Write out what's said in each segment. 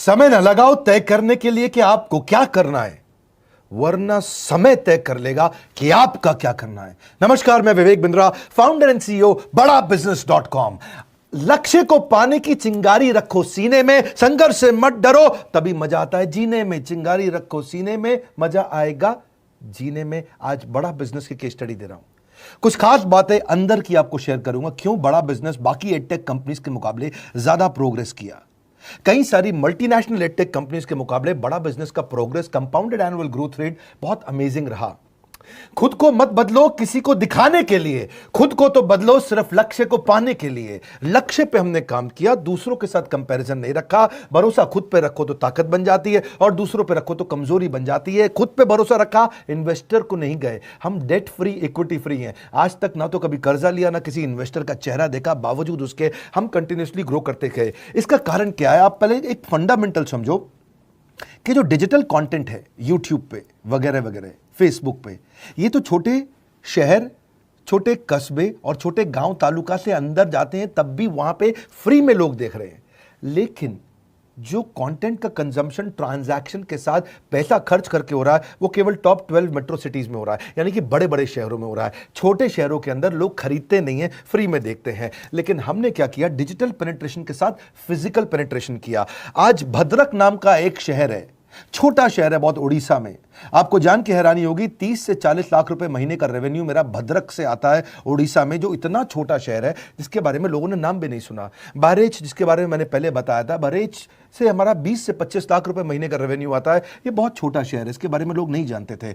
समय न लगाओ तय करने के लिए कि आपको क्या करना है, वरना समय तय कर लेगा कि आपका क्या करना है। नमस्कार, मैं Vivek Bindra, founder and CEO बड़ा बिजनेस.com। लक्ष्य को पाने की चिंगारी रखो सीने में, संघर्ष से मत डरो, तभी मजा आता है जीने में। चिंगारी रखो सीने में, मजा आएगा जीने में। आज बड़ा बिजनेस की केस स्टडी दे रहा हूं, कुछ खास बातें अंदर की आपको शेयर करूंगा, क्यों बड़ा बिजनेस बाकी एडटेक कंपनीज के मुकाबले ज्यादा प्रोग्रेस किया। कई सारी मल्टीनेशनल एडटेक कंपनीज के मुकाबले बड़ा बिजनेस का progress, compounded annual growth rate बहुत अमेजिंग रहा। खुद को मत बदलो किसी को दिखाने के लिए, खुद को तो बदलो सिर्फ लक्ष्य को पाने के लिए। लक्ष्य पे हमने काम किया, दूसरों के साथ कंपैरिजन नहीं रखा। भरोसा खुद पे रखो तो ताकत बन जाती है, और दूसरों पे रखो तो कमजोरी बन जाती है। खुद पे भरोसा रखा, इन्वेस्टर को नहीं गए। हम डेट फ्री, इक्विटी फ्री हैं। आज तक ना तो कभी कर्जा लिया, ना किसी इन्वेस्टर का चेहरा देखा, बावजूद उसके हम कंटिन्यूसली ग्रो करते गए। इसका कारण क्या है? आप पहले एक फंडामेंटल समझो कि जो डिजिटल कंटेंट है यूट्यूब पे वगैरह वगैरह, फेसबुक पे, ये तो छोटे शहर, छोटे कस्बे और छोटे गांव तालुका से अंदर जाते हैं, तब भी वहां पे फ्री में लोग देख रहे हैं। लेकिन जो कंटेंट का कंजम्पशन ट्रांजैक्शन के साथ पैसा खर्च करके हो रहा है, वो केवल टॉप 12 मेट्रो सिटीज में हो रहा है, यानी कि बड़े बड़े शहरों में हो रहा है। छोटे शहरों के अंदर लोग खरीदते नहीं है, फ्री में देखते हैं। लेकिन हमने क्या किया? डिजिटल पेनिट्रेशन के साथ फिजिकल पेनिट्रेशन किया। आज भद्रक नाम का एक शहर है, छोटा शहर है बहुत, उड़ीसा में। आपको जान के हैरानी होगी, 30 से 40 लाख रुपए महीने का रेवेन्यू मेरा भद्रक से आता है, उड़ीसा में, जो इतना छोटा शहर है जिसके बारे में लोगों ने नाम भी नहीं सुना। बहरेच, जिसके बारे में मैंने पहले बताया था, बहरेच से हमारा 20 से 25 लाख रुपए महीने का रेवेन्यू आता है। ये बहुत छोटा शहर है, इसके बारे में लोग नहीं जानते थे।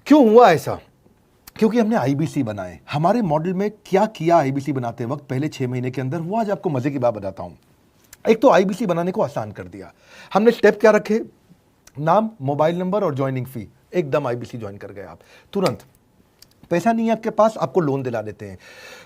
क्यों हुआ ऐसा? क्योंकि हमने आईबीसी बनाए। हमारे मॉडल में क्या किया आईबीसी बनाते वक्त, पहले 6 महीने के अंदर, वो आज आपको मजे की बात बताता हूं। एक तो आईबीसी बनाने को आसान कर दिया हमने। स्टेप क्या रखे? नाम, मोबाइल नंबर और ज्वाइनिंग फी, एकदम आईबीसी ज्वाइन कर गए आप तुरंत। पैसा नहीं है आपके पास, आपको लोन दिला देते हैं।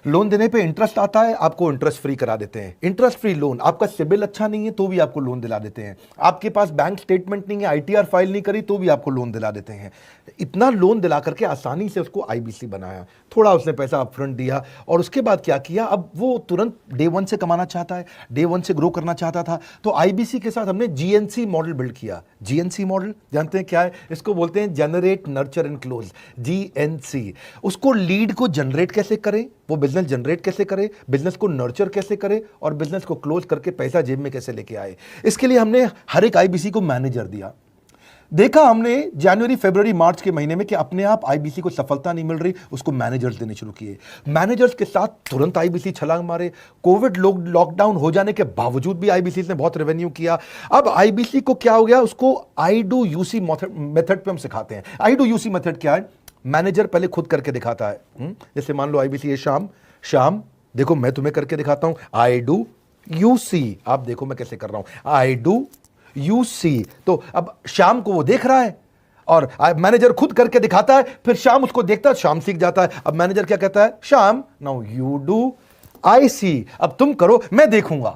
लोन देने पे इंटरेस्ट आता है, आपको इंटरेस्ट फ्री करा देते हैं। Interest free loan. आपका सिबिल अच्छा नहीं है तो भी आपको लोन दिला देते हैं। आपके पास बैंक स्टेटमेंट नहीं है, आईटीआर फाइल नहीं करी तो भी आपको लोन दिला देते हैं। इतना लोन दिला करके आसानी से उसको आईबीसी बनाया। थोड़ा उसने पैसा अपफ्रंट दिया, और उसके बाद क्या किया? अब वो तुरंत डे 1 से कमाना चाहता है, डे 1 से ग्रो करना चाहता था, तो आईबीसी के साथ हमने जीएनसी मॉडल बिल्ड किया। जीएनसी मॉडल जानते हैं क्या है? इसको बोलते हैं generate, nurture and close, GNC. उसको लीड को जनरेट कैसे करें, वो बिजनेस जनरेट कैसे करे, बिजनेस को नर्चर कैसे करे, और बिजनेस को क्लोज करके पैसा जेब में कैसे लेके आए। इसके लिए हमने हर एक आईबीसी को मैनेजर दिया। देखा हमने जनवरी, फरवरी, मार्च के महीने में कि अपने आप आईबीसी को सफलता नहीं मिल रही, उसको मैनेजर्स देने शुरू किए। मैनेजर्स के साथ तुरंत आईबीसी छलांग मारे। कोविड लॉकडाउन हो जाने के बावजूद भी आईबीसी ने बहुत रेवेन्यू किया। अब आईबीसी को क्या हो गया? उसको आई डू यूसी मेथड पे हम सिखाते हैं। आई डू यूसी मेथड क्या है? मैनेजर पहले खुद करके दिखाता है। जैसे मान लो आईबीसी है शाम, देखो मैं तुम्हें करके दिखाता हूं, आई डू यू सी। आप देखो मैं कैसे कर रहा हूं, आई डू यू सी। तो अब शाम को वो देख रहा है, और मैनेजर खुद करके दिखाता है, फिर शाम उसको देखता है, शाम सीख जाता है। अब मैनेजर क्या कहता है? शाम, नाउ यू डू आई सी। अब तुम करो, मैं देखूंगा।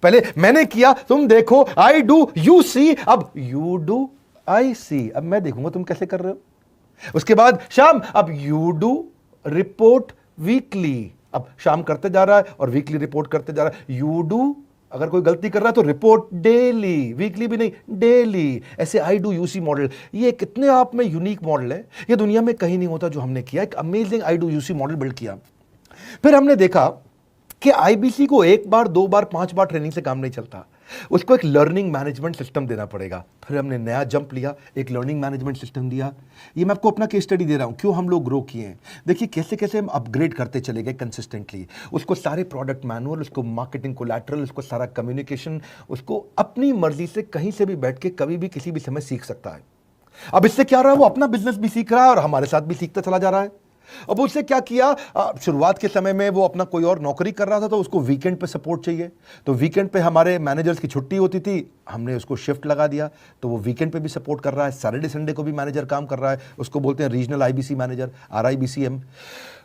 पहले मैंने किया, तुम देखो, आई डू यू सी, अब यू डू आई सी। अब मैं देखूंगा तुम कैसे कर रहे हो। उसके बाद शाम, अब यू डू रिपोर्ट वीकली। अब शाम करते जा रहा है और वीकली रिपोर्ट करते जा रहा है। यू डू, अगर कोई गलती कर रहा है तो रिपोर्ट डेली, वीकली भी नहीं, डेली। ऐसे आई डू यूसी मॉडल, ये कितने आप में यूनिक मॉडल है, ये दुनिया में कहीं नहीं होता जो हमने किया। एक amazing I do UC model build किया। फिर हमने देखा कि आईबीसी को 1 बार, 2 बार, 5 बार ट्रेनिंग से काम नहीं चलता, उसको एक लर्निंग मैनेजमेंट सिस्टम देना पड़ेगा। फिर हमने नया जंप लिया, एक लर्निंग मैनेजमेंट सिस्टम दिया। ये मैं आपको अपना केस स्टडी दे रहा हूं, क्यों हम लोग ग्रो किए हैं। देखिए कैसे कैसे हम अपग्रेड करते चले गए कंसिस्टेंटली। उसको सारे प्रोडक्ट मैनुअल, उसको मार्केटिंग कोलैटरल, उसको सारा कम्युनिकेशन, उसको अपनी मर्जी से कहीं से भी बैठ के कभी भी किसी भी समय सीख सकता है। अब इससे क्या रहा है? वो अपना बिजनेस भी सीख रहा है और हमारे साथ भी सीखता चला जा रहा है। अब उससे क्या किया? शुरुआत के समय में वो अपना कोई और नौकरी कर रहा था, तो उसको वीकेंड पे सपोर्ट चाहिए। तो वीकेंड पे हमारे मैनेजर्स की छुट्टी होती थी, हमने उसको शिफ्ट लगा दिया, तो वो वीकेंड पे भी सपोर्ट कर रहा है। सैटरडे संडे को भी मैनेजर काम कर रहा है। उसको बोलते हैं रीजनल आईबीसी मैनेजर, RIBCM।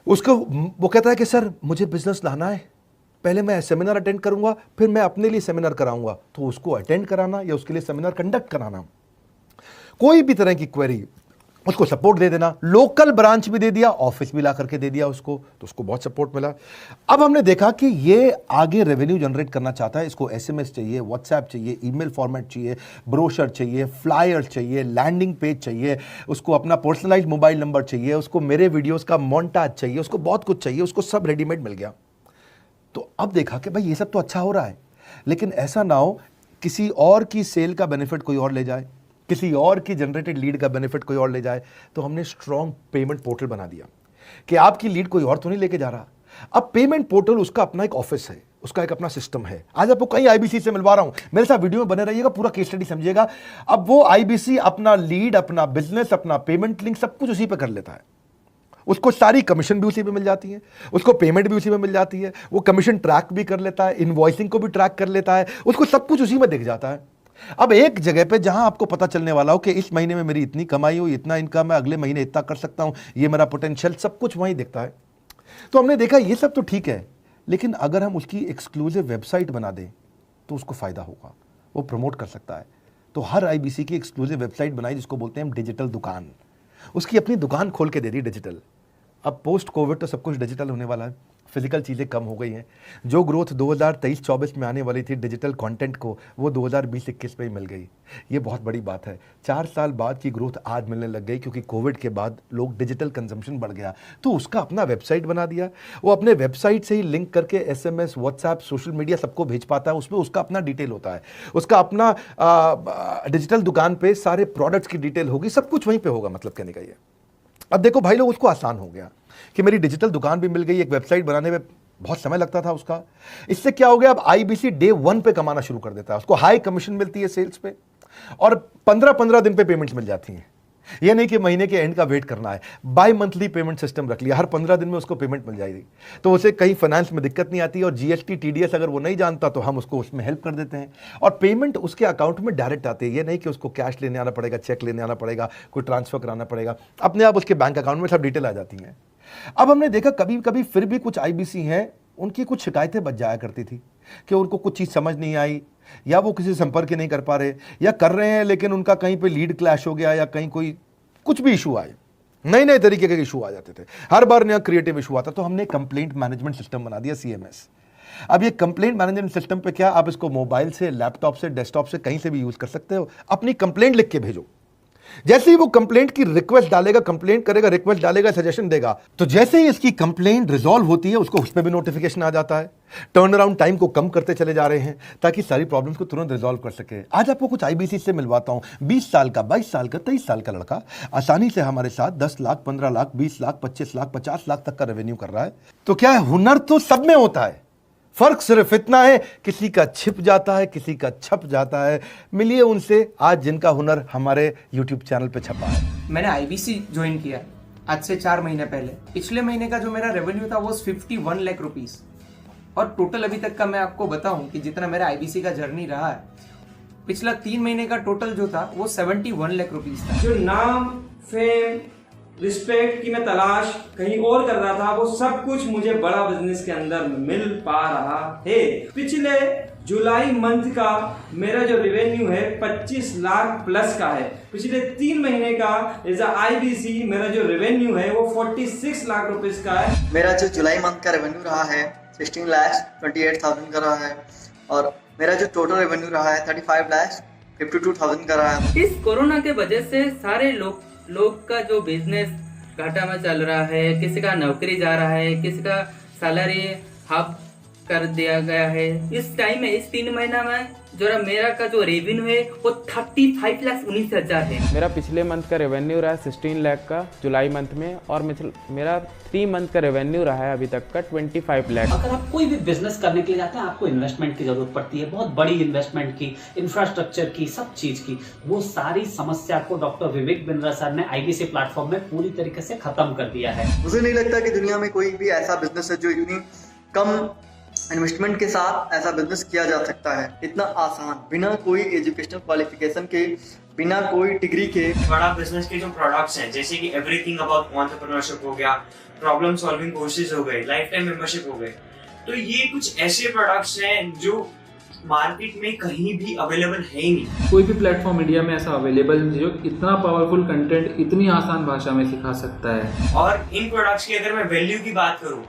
उसको वो कहता है कि सर मुझे बिजनेस लाना है, पहले मैं सेमिनार अटेंड करूंगा, फिर मैं अपने लिए सेमिनार कराऊंगा। तो उसको अटेंड कराना या उसके लिए सेमिनार कंडक्ट कराना, कोई भी तरह की क्वेरी उसको सपोर्ट दे देना, लोकल ब्रांच भी दे दिया, ऑफिस भी ला करके दे दिया उसको, तो उसको बहुत सपोर्ट मिला। अब हमने देखा कि ये आगे रेवेन्यू जनरेट करना चाहता है, इसको एसएमएस चाहिए, व्हाट्सएप चाहिए, ईमेल फॉर्मेट चाहिए, ब्रोशर चाहिए, फ्लायर चाहिए, लैंडिंग पेज चाहिए, उसको अपना पर्सनलाइज मोबाइल नंबर चाहिए, उसको मेरे वीडियोस का मोन्टाज चाहिए, उसको बहुत कुछ चाहिए, उसको सब रेडीमेड मिल गया। तो अब देखा कि भाई ये सब तो अच्छा हो रहा है, लेकिन ऐसा ना हो किसी और की सेल का बेनिफिट कोई और ले जाए, किसी और की जनरेटेड लीड का बेनिफिट कोई और ले जाए। तो हमने स्ट्रॉन्ग पेमेंट पोर्टल बना दिया कि आपकी लीड कोई और तो नहीं लेके जा रहा। अब पेमेंट पोर्टल उसका अपना एक ऑफिस है, उसका एक अपना सिस्टम है। आज आपको कई आईबीसी से मिलवा रहा हूं, मेरे साथ वीडियो में बने रहिएगा, पूरा केस स्टडी समझिएगा। अब वो आईबीसी अपना लीड, अपना बिजनेस, अपना पेमेंट लिंक सब कुछ उसी पे कर लेता है। उसको सारी कमीशन भी उसी पे मिल जाती है, उसको पेमेंट भी उसी में मिल जाती है, वो कमीशन ट्रैक भी कर लेता है, इनवॉइसिंग को भी ट्रैक कर लेता है, उसको सब कुछ उसी में दिख जाता है। अब एक जगह पे जहां आपको पता चलने वाला हो कि इस महीने में मेरी इतनी कमाई हुई, इतना इनकम है, अगले महीने इतना कर सकता हूं, ये मेरा पोटेंशियल, सब कुछ वहीं दिखता है। तो हमने देखा ये सब तो ठीक है, लेकिन अगर हम उसकी एक्सक्लूसिव वेबसाइट बना दें तो उसको फायदा होगा, वो प्रमोट कर सकता है। तो हर आईबीसी की एक्सक्लूसिव वेबसाइट बनाई, जिसको बोलते हैं हम डिजिटल दुकान। उसकी अपनी दुकान खोल के दे दी डिजिटल। अब पोस्ट कोविड तो सब कुछ डिजिटल होने वाला है, फिजिकल चीज़ें कम हो गई हैं। जो ग्रोथ 2023-24 में आने वाली थी डिजिटल कंटेंट को, वो 2020-21 में ही मिल गई। ये बहुत बड़ी बात है। 4 साल बाद की ग्रोथ आज मिलने लग गई, क्योंकि कोविड के बाद लोग डिजिटल कंजम्पशन बढ़ गया। तो उसका अपना वेबसाइट बना दिया, वो अपने वेबसाइट से ही लिंक करके एसएमएस, व्हाट्सएप, सोशल मीडिया सबको भेज पाता है। उसमें उसका अपना डिटेल होता है, उसका अपना डिजिटल दुकान पे सारे प्रोडक्ट्स की डिटेल होगी, सब कुछ वहीं पर होगा। मतलब कहने का ये, अब देखो भाई लोग, उसको आसान हो गया कि मेरी डिजिटल दुकान भी मिल गई। एक वेबसाइट बनाने में बहुत समय लगता था उसका, इससे क्या हो गया, अब आईबीसी डे 1 पे कमाना शुरू कर देता है। उसको हाई कमीशन मिलती है सेल्स पे, और 15-15 दिन पे पेमेंट्स मिल जाती हैं। ये नहीं कि महीने के एंड का वेट करना है, बाई मंथली पेमेंट सिस्टम रख लिया, हर 15 दिन में उसको पेमेंट मिल जाएगी। तो उसे कहीं फाइनेंस में दिक्कत नहीं आती, और जीएसटी, टीडीएस अगर वो नहीं जानता तो हम उसको उसमें हेल्प कर देते हैं, और पेमेंट उसके अकाउंट में डायरेक्ट आती है। ये नहीं कि उसको कैश लेने आना पड़ेगा, चेक लेने आना पड़ेगा, कोई ट्रांसफर कराना पड़ेगा, अपने आप उसके बैंक अकाउंट में सब डिटेल आ जाती हैं। अब हमने देखा कभी कभी फिर भी कुछ आईबीसी हैं, उनकी कुछ शिकायतें बच जाया करती थी कि उनको कुछ चीज़ समझ नहीं आई, या वो किसी से संपर्क ही नहीं कर पा रहे, या कर रहे हैं लेकिन उनका कहीं पे लीड क्लैश हो गया, या कहीं कोई कुछ भी इशू आए, नए नए तरीके के इशू आ जाते थे, हर बार नया क्रिएटिव इशू आता। तो हमने कंप्लेंट मैनेजमेंट सिस्टम बना दिया, सीएमएस। अब ये कंप्लेंट मैनेजमेंट सिस्टम पे क्या, आप इसको मोबाइल से, लैपटॉप से, डेस्कटॉप से, कहीं से भी यूज कर सकते हो। अपनी कंप्लेंट लिख के भेजो, जैसे ही वो कंप्लेंट की रिक्वेस्ट डालेगा, कंप्लेंट करेगा, रिक्वेस्ट डालेगा, सजेशन देगा, तो जैसे ही इसकी कंप्लेंट रिजॉल्व होती है उसको उस पर भी नोटिफिकेशन आ जाता है। टर्न अराउंड टाइम को कम करते चले जा रहे हैं ताकि सारी प्रॉब्लम्स को तुरंत रिजॉल्व कर सके। आज आपको कुछ आईबीसी से मिलवाता हूं, 20 साल का, 22 साल का, 23 साल का लड़का आसानी से हमारे साथ 10 लाख, 15 लाख, 20 लाख, 25 लाख, 50 लाख तक का रेवेन्यू कर रहा है। तो क्या है, हुनर तो सब में होता है, फर्क सिर्फ इतना है किसी का छिप जाता है, किसी का छप जाता है। मिलिए उनसे आज जिनका हुनर हमारे YouTube चैनल पे छपा है। मैंने आईबीसी ज्वाइन किया आज से 4 महीने पहले। पिछले महीने का जो मेरा रेवेन्यू था वो 51 लाख रुपीस, और टोटल अभी तक का मैं आपको बताऊं कि जितना मेरा आईबीसी का जर्नी रहा है, पिछला 3 महीने का टोटल जो था वो 71 लाख रुपीस था। जो नाम, फेम, रिस्पेक्ट की मैं तलाश कहीं और कर रहा था, वो सब कुछ मुझे बड़ा बिजनेस के अंदर मिल पा रहा है। पिछले जुलाई मंथ का मेरा जो रेवेन्यू है 25 लाख प्लस का है। पिछले 3 महीने का एज आईबीसी मेरा जो रेवेन्यू है वो 46 लाख रुपीस का है। मेरा जो जुलाई मंथ का रेवेन्यू रहा है 16,28,000 का रहा है, और मेरा जो टोटल रेवेन्यू रहा है 35,52,000 का रहा है। इस कोरोना के वजह से सारे लोग का जो बिजनेस घाटा में चल रहा है, किसी का नौकरी जा रहा है, किसी का सैलरी हाफ कर दिया गया है। इस टाइम में, इस 3 महीना में जो मेरा का जो रेवेन्यू है वो 35,19,000 है। मेरा पिछले मंथ का रेवेन्यू रहा है 16 लाख का जुलाई मंथ में, और मेरा 3 मंथ का रेवेन्यू रहा है अभी तक का 25 लाख। अगर आप कोई भी बिजनेस करने के लिए जाते हैं, आपको इन्वेस्टमेंट की जरूरत पड़ती है, बहुत बड़ी इन्वेस्टमेंट की, इंफ्रास्ट्रक्चर की, सब चीज की। वो सारी समस्या को डॉक्टर विवेक बिंद्रा सर ने आईबीसी प्लेटफॉर्म में पूरी तरीके से खत्म कर दिया है। मुझे नहीं लगता कि दुनिया में कोई भी ऐसा बिजनेस है जो इतनी कम इन्वेस्टमेंट के साथ ऐसा बिजनेस किया जा सकता है, इतना आसान, बिना कोई एजुकेशनल क्वालिफिकेशन के, बिना कोई डिग्री के। बड़ा बिजनेस के जो प्रोडक्ट्स हैं, जैसे कि एवरीथिंग अबाउट एंटरप्रेन्योरशिप हो गया, प्रॉब्लम सॉल्विंग कोर्सेज हो गए, लाइफ टाइम मेंबरशिप हो गए, तो ये कुछ ऐसे प्रोडक्ट्स हैं जो मार्केट में कहीं भी अवेलेबल है ही नहीं। कोई भी प्लेटफॉर्म इंडिया में ऐसा अवेलेबल है जो इतना पावरफुल कंटेंट इतनी आसान भाषा में सिखा सकता है। और इन प्रोडक्ट्स की अगर मैं वैल्यू की बात करूं,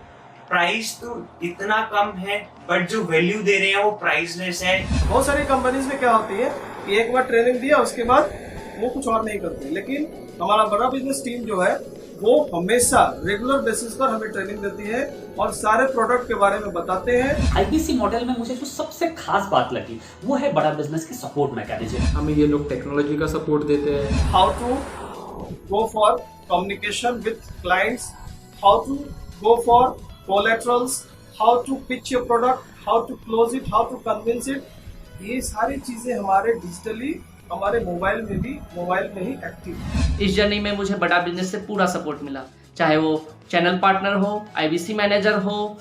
प्राइस तो इतना कम है बट जो वैल्यू दे रहे हैं वो प्राइसलेस है। बहुत सारी कंपनीज में क्या होती है कि एक बार ट्रेनिंग दिया उसके बाद वो कुछ और नहीं करते, लेकिन हमारा बड़ा बिजनेस टीम जो है वो हमेशा रेगुलर बेसिस पर हमें ट्रेनिंग देती है और सारे प्रोडक्ट के बारे में बताते हैं। आईबीसी मॉडल में मुझे जो सबसे खास बात लगी वो है बड़ा बिजनेस की सपोर्ट मैकेनिज्म। हमें ये लोग टेक्नोलॉजी का सपोर्ट देते हैं। How to go for communication with clients, how to go for collaterals, how to pitch your product, how to close it, how to convince it, ये सारी चीजें हमारे डिजिटली हमारे मोबाइल में ही एक्टिव। इस जर्नी में मुझे बड़ा बिजनेस से पूरा सपोर्ट मिला, चाहे वो चैनल पार्टनर हो, आईबीसी मैनेजर हो,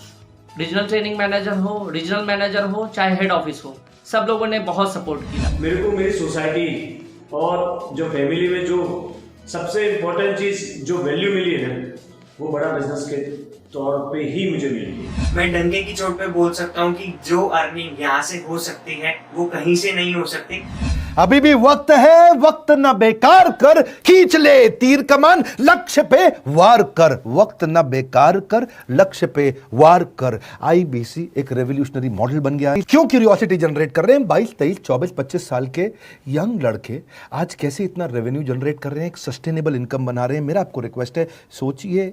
रीजनल ट्रेनिंग मैनेजर हो, रीजनल मैनेजर हो, चाहे हेड ऑफिस हो, सब लोगों ने बहुत सपोर्ट किया। मेरे को मेरी सोसाइटी और जो फैमिली में जो सबसे इम्पोर्टेंट चीज जो वैल्यू मिली है ना, वो बड़ा बिजनेस के तौर पे ही मुझे मिली। मैं डंके की चोट पे बोल सकता हूँ कि जो अर्निंग यहाँ से हो सकती है वो कहीं से नहीं हो सकती। अभी भी वक्त है, वक्त न बेकार कर, खींच ले तीर कमान, लक्ष्य पे वार कर, वक्त न बेकार कर, लक्ष्य पे वार कर। आईबीसी एक रेवोल्यूशनरी मॉडल बन गया है। क्यों क्यूरियोसिटी जनरेट कर रहे हैं 22, 23, 24, 25 साल के यंग लड़के आज कैसे इतना रेवेन्यू जनरेट कर रहे हैं, एक सस्टेनेबल इनकम बना रहे हैं। मेरा आपको रिक्वेस्ट है, सोचिए,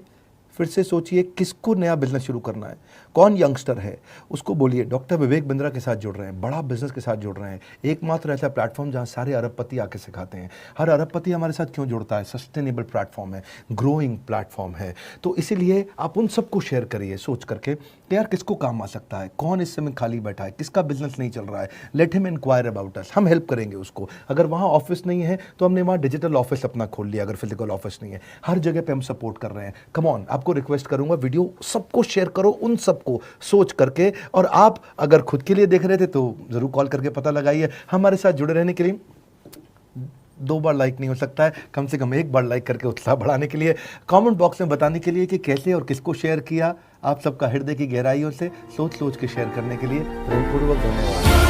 फिर से सोचिए, किसको नया बिजनेस शुरू करना है, कौन यंगस्टर है, उसको बोलिए डॉक्टर विवेक बिंद्रा के साथ जुड़ रहे हैं, बड़ा बिजनेस के साथ जुड़ रहे हैं। एकमात्र ऐसा प्लेटफॉर्म जहां सारे अरबपति आके सिखाते हैं। हर अरबपति हमारे साथ क्यों जुड़ता है? सस्टेनेबल प्लेटफॉर्म है, ग्रोइंग प्लेटफॉर्म है। तो इसीलिए आप उन सबको शेयर करिए सोच करके कि यार किसको काम आ सकता है, कौन इस समय खाली बैठा है, किसका बिजनेस नहीं चल रहा है, let him inquire about us, हम हेल्प करेंगे उसको। अगर वहाँ ऑफिस नहीं है तो हमने वहाँ डिजिटल ऑफिस अपना खोल लिया, अगर फिजिकल ऑफिस नहीं है, हर जगह पे हम सपोर्ट कर रहे हैं। कम ऑन, आपको रिक्वेस्ट करूंगा वीडियो सबको शेयर करो, उन सबको सोच करके। और आप अगर खुद के लिए देख रहे थे तो जरूर कॉल करके पता लगाइए। हमारे साथ जुड़े रहने के लिए 2 बार लाइक नहीं हो सकता है, कम से कम 1 बार लाइक करके उत्साह बढ़ाने के लिए, कमेंट बॉक्स में बताने के लिए कि कैसे और किसको शेयर किया। आप सबका हृदय की गहराइयों से सोच सोच के शेयर करने के लिए प्रेमपूर्वक धन्यवाद।